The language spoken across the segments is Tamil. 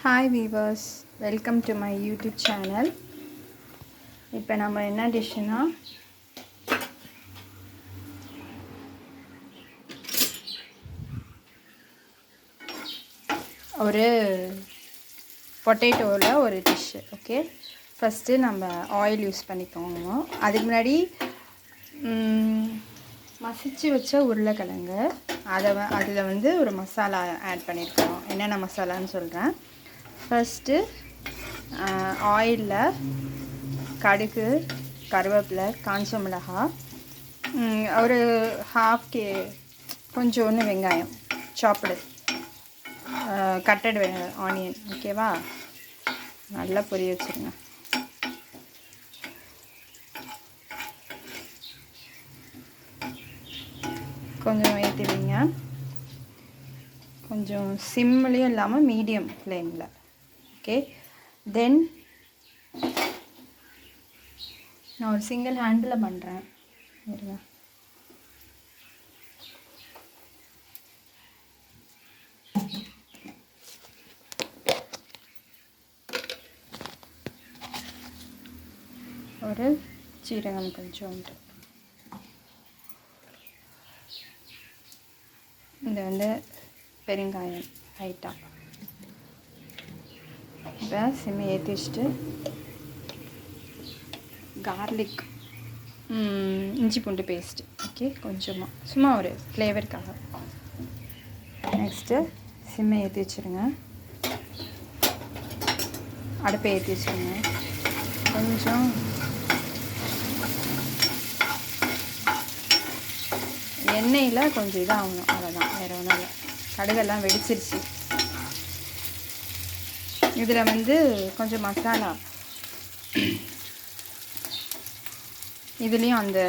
Hi viewers, welcome to my YouTube channel. இப்போ நம்ம என்ன டிஷ்ஷுனா ஒரு பொட்டேட்டோவில் ஒரு டிஷ்ஷு. ஓகே, ஃபஸ்ட்டு நம்ம ஆயில் யூஸ் பண்ணிக்கோங்க. அதுக்கு முன்னாடி மசிச்சு வச்ச உருளைக்கிழங்கு அதில் வந்து ஒரு மசாலா ஆட் பண்ணியிருக்கோம். என்னென்ன மசாலான்னு சொல்கிறேன். ஃபஸ்ட்டு ஆயிலில் கடுகு, கருவேப்பிலை, காஞ்ச மிளகாய், ஒரு கொஞ்சோண்டு வெங்காயம், சாப்பிடு கட்டட் ஆனியன். ஓகேவா, நல்லா பொரிய வச்சுருங்க. கொஞ்சம் ஏற்றிவிங்க, கொஞ்சம் சிம்லேயும் இல்லாமல் மீடியம் ஃப்ளேமில். ஓகே, தென் நான் ஒரு சிங்கிள் ஹேண்டில் பண்ணுறேன். இருங்க, ஒரு சீரகம் கொஞ்சோண்டு, இது வந்து பெருங்காயம் லைட்டாக. இப்போ சிம்மை ஏற்றி வச்சுட்டு கார்லிக், இஞ்சி பூண்டு பேஸ்ட்டு. ஓகே, கொஞ்சமாக சும்மா ஒரு ஃப்ளேவருக்காக. நெக்ஸ்ட்டு சிம்மை ஏற்றி வச்சுருங்க, அடுப்பை ஏற்றி வச்சுருங்க. கொஞ்சம் எண்ணெயில் கொஞ்சம் இதாகணும், அவ்வளோதான், வேறு ஒன்றும் இல்லை. கடுகெல்லாம் வெடிச்சிருச்சு. இதில் வந்து கொஞ்சம் மசாலா, இதுலேயும் அந்த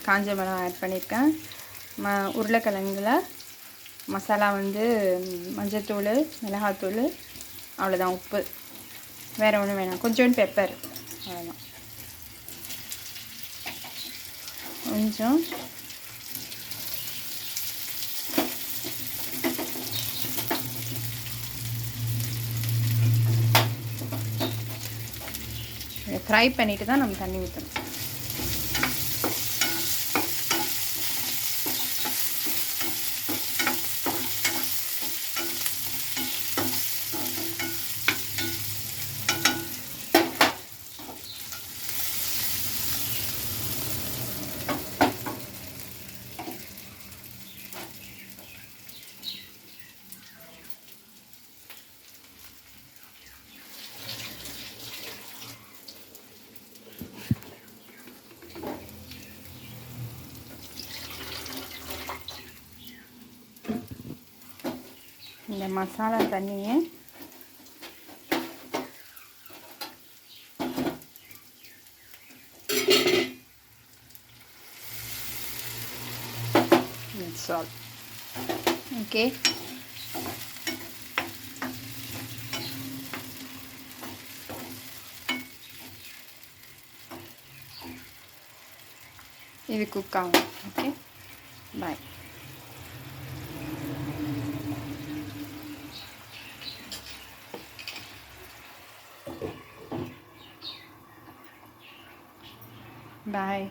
காஞ்ச மிளகாய் ஆட் பண்ணியிருக்கேன். உருளைக்கிழங்குல மசாலா வந்து மஞ்சத்தூள், மிளகாத்தூள், அவ்வளோதான். உப்பு, வேறு ஒன்றும் வேணாம். கொஞ்சோண்டு பெப்பர், அவ்வளோதான். கொஞ்சம் ஃப்ரை பண்ணிவிட்டு தான் நம்ம தண்ணி ஊற்றணும். இந்த மசாலா தண்ணியை சால்ட். ஓகே, இது குக் ஆகும். ஓகே, பாய். Bye.